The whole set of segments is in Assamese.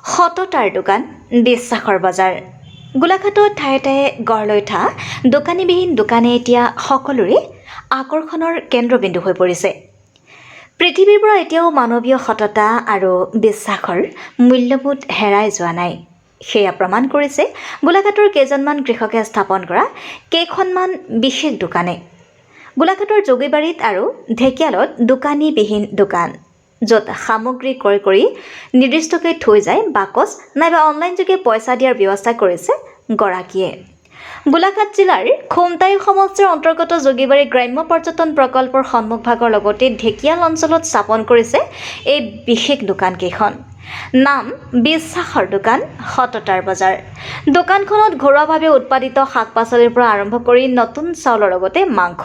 সততাৰ দোকান বিশ্বাসৰ বজাৰ গোলাঘাটত ঠায়ে ঠায়ে গঢ় লৈ উঠা দোকানীবিহীন দোকানে এতিয়া সকলোৰে আকৰ্ষণৰ কেন্দ্ৰবিন্দু হৈ পৰিছে। পৃথিৱীৰ পৰা এতিয়াও মানৱীয় সততা আৰু বিশ্বাসৰ মূল্যবোধ হেৰাই যোৱা নাই। সেয়া প্ৰমাণ কৰিছে গোলাঘাটৰ কেইজনমান কৃষকে স্থাপন কৰা কেইখনমান বিশেষ দোকানে। গোলাঘাটৰ যোগীবাৰীত আৰু ঢেকিয়ালত দোকানীবিহীন দোকান, য'ত সামগ্ৰী ক্ৰয় কৰি নিৰ্দিষ্টকৈ থৈ যায় বাকচ নাইবা অনলাইনযোগে পইচা দিয়াৰ ব্যৱস্থা কৰিছে গৰাকীয়ে। গোলাঘাট জিলাৰ খুমটাই সমষ্টিৰ অন্তৰ্গত যোগীবাৰী গ্ৰাম্য পৰ্যটন প্ৰকল্পৰ সন্মুখভাগৰ লগতে ঢেকিয়াল অঞ্চলত স্থাপন কৰিছে এই বিশেষ দোকানকেইখন। নাম বিশ্বাসৰ দোকান, সততাৰ বজাৰ। দোকানখনত ঘৰুৱাভাৱে উৎপাদিত শাক পাচলিৰ পৰা আৰম্ভ কৰি নতুন চাউলৰ লগতে মাংস।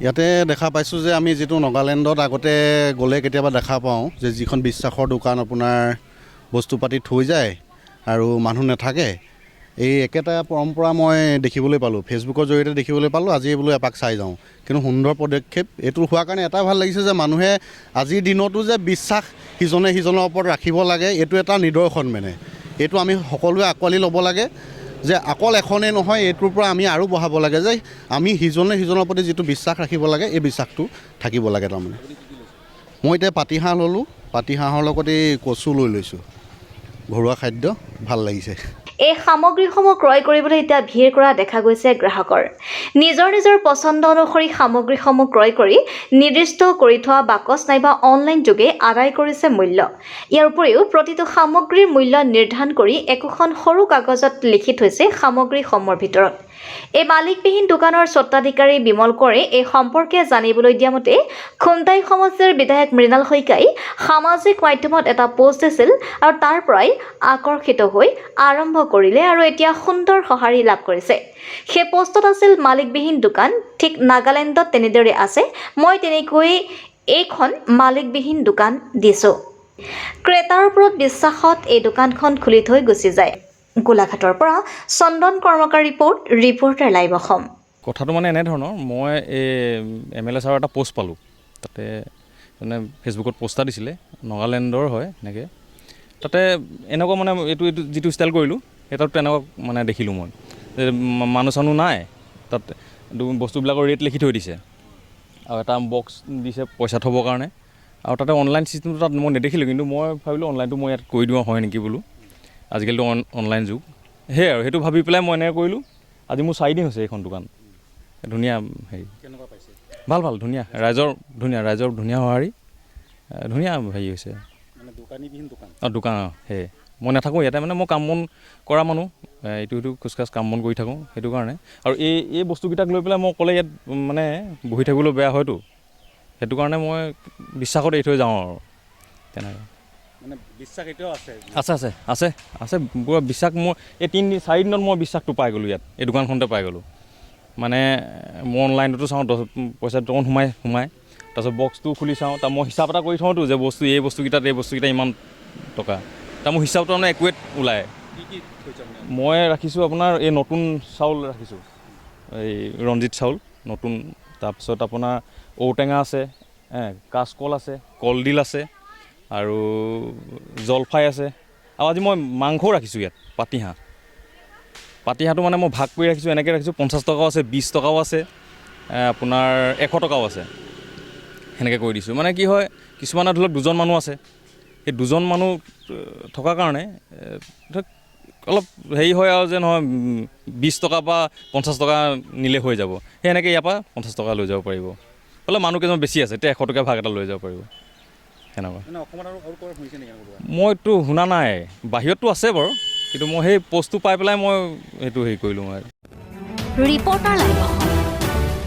ইয়াতে দেখা পাইছোঁ যে আমি যিটো নগালেণ্ডত আগতে গ'লে কেতিয়াবা দেখা পাওঁ যে যিখন বিশ্বাসৰ দোকান আপোনাৰ বস্তু পাতি থৈ যায় আৰু মানুহ নাথাকে, এই একেটা পৰম্পৰা মই দেখিবলৈ পালোঁ, ফেচবুকৰ জৰিয়তে দেখিবলৈ পালোঁ। আজি বোলো এপাক চাই যাওঁ। কিন্তু সুন্দৰ পদক্ষেপ এইটো হোৱাৰ কাৰণে এটা ভাল লাগিছে যে মানুহে আজিৰ দিনতো যে বিশ্বাস সিজনে সিজনৰ ওপৰত ৰাখিব লাগে, এইটো এটা নিদৰ্শন। এইটো আমি সকলোৱে আঁকোৱালি ল'ব লাগে যে অকল এখনেই নহয়, এইটোৰ পৰা আমি আৰু বঢ়াব লাগে যে আমি সিজনে সিজনৰ প্ৰতি যিটো বিশ্বাস ৰাখিব লাগে, এই বিশ্বাসটো থাকিব লাগে। তাৰমানে মই এতিয়া পাতিহাঁহ ল'লোঁ, পাতিহাঁহৰ লগত এই কচু লৈ লৈছোঁ, ঘৰুৱা খাদ্য ভাল লাগিছে। এই সামগ্ৰীসমূহ ক্ৰয় কৰিবলৈ এতিয়া ভিৰ কৰা দেখা গৈছে গ্ৰাহকৰ। নিজৰ নিজৰ পচন্দ অনুসৰি সামগ্ৰীসমূহ ক্ৰয় কৰি নিৰ্দিষ্ট কৰি থোৱা বাকচ নাইবা অনলাইন যোগে আদায় কৰিছে মূল্য। ইয়াৰ উপৰিও প্ৰতিটো সামগ্ৰীৰ মূল্য নিৰ্ধাৰণ কৰি একোখন সৰু কাগজত লিখি থৈছে সামগ্ৰীসমূহৰ ভিতৰত। এই মালিকবিহীন দোকানৰ স্বত্বাধিকাৰী বিমল কোঁৱৰে এই সম্পৰ্কে জানিবলৈ দিয়া মতে, খুমটাই সমষ্টিৰ বিধায়ক মৃণাল শইকীয়াই সামাজিক মাধ্যমত এটা পোষ্ট দিছিল আৰু তাৰ পৰাই আকৰ্ষিত হৈ আৰম্ভ কৰিলে আৰু এতিয়া সুন্দৰ সঁহাৰি লাভ কৰিছে। সেই পোষ্টত আছিল মালিকবিহীন দোকান ঠিক নাগালেণ্ডত তেনেদৰে আছে, মই তেনেকৈ এইখন মালিকবিহীন দোকান দিছোঁ। ক্ৰেতাৰ ওপৰত বিশ্বাসত এই দোকানখন খুলি থৈ গুচি যায়। গোলাঘাটৰ পৰা চন্দন কৰ্মকাৰ ৰিপৰ্টাৰ লাইভ অসম। কথাটো মানে এনেধৰণৰ, মই এই MLA ছাৰৰ এটা পোষ্ট পালোঁ, তাতে মানে ফেচবুকত পোষ্ট এটা দিছিলে, নগালেণ্ডৰ হয় এনেকৈ। তাতে এনেকুৱা মানে এইটো যিটো ষ্টাইল কৰিলোঁ, সেইটাত তেনেকুৱা মানে দেখিলোঁ মই যে মানুহ চানুহ নাই, তাত বস্তুবিলাকৰ ৰেট লিখি থৈ দিছে আৰু এটা বক্স দিছে পইচা থ'বৰ কাৰণে। আৰু তাতে অনলাইন ছিষ্টেমটো তাত মই নেদেখিলোঁ, কিন্তু মই ভাবিলোঁ অনলাইনটো মই ইয়াত কৰি দিওঁ হয় নেকি বোলো, আজিকালিতো অনলাইন যুগ। সেয়াই আৰু সেইটো ভাবি পেলাই মই এনেকৈ কৰিলোঁ। আজি মোৰ 4 দিন হৈছে এইখন দোকান। ধুনীয়া হেৰি, ভাল ধুনীয়া, ৰাইজৰ ধুনীয়া সঁহাৰি, ধুনীয়া হেৰি হৈছে। দোকান সেয়ে মই নাথাকোঁ ইয়াতে, মানে মই কাম বন কৰা মানুহ, ইটো সিটো খোজকাজ কাম বন কৰি থাকোঁ, সেইটো কাৰণে। আৰু এই বস্তুকেইটাক লৈ পেলাই মই অকলে ইয়াত মানে বহি থাকিবলৈ বেয়া হয়তো, সেইটো কাৰণে মই বিশ্বাসত এৰি থৈ যাওঁ আৰু তেনেকৈ। মানে বিশ্বাস এতিয়াও আছে পুৰা বিশ্বাস। মোৰ এই 4 দিনত মই বিশ্বাসটো পাই গ'লোঁ ইয়াত, এই দোকানখনতে পাই গ'লোঁ। মানে মই অনলাইনতো চাওঁ, পইচা অকণ সোমাই তাৰপিছত বক্সটো খুলি চাওঁ, তাৰ মই হিচাপ এটা কৰি থওঁতো যে এই বস্তুকেইটা ইমান টকা, তাৰ মোৰ হিচাপটো মানে একুৰেট ওলায়। মই ৰাখিছোঁ আপোনাৰ এই নতুন চাউল ৰাখিছোঁ, এই ৰঞ্জিত চাউল নতুন, তাৰপিছত আপোনাৰ ঔটেঙা আছে, কাঁচকল আছে, কলডিল আছে আৰু জলফাই আছে। আৰু আজি মই মাংসও ৰাখিছোঁ ইয়াত, পাতিহাঁহটো মানে মই ভাগ কৰি ৰাখিছোঁ, এনেকৈ ৰাখিছোঁ। 50 টকাও আছে, 20 টকাও আছে, আপোনাৰ 100 টকাও আছে, সেনেকৈ কৰি দিছোঁ। মানে কি হয়, কিছুমানে ধৰি লওক 2জন মানুহ আছে, সেই 2জন মানুহ থকাৰ কাৰণে ধৰক অলপ হেৰি হয় আৰু যে নহয় 20 টকা বা 50 টকা নিলে হৈ যাব, সেই এনেকৈ ইয়াৰ পৰা 50 টকা লৈ যাব পাৰিব। অলপ মানুহ কেইজন বেছি আছে, তেতিয়া 100 টকা ভাগ এটা লৈ যাব পাৰিব, সেনেকুৱা। মইতো শুনা নাই, বাহিৰততো আছে বাৰু, কিন্তু মই সেই পোষ্টটো পাই পেলাই মই সেইটো হেৰি কৰিলোঁ। মই ৰিপৰ্টাৰ লাইভ অসম।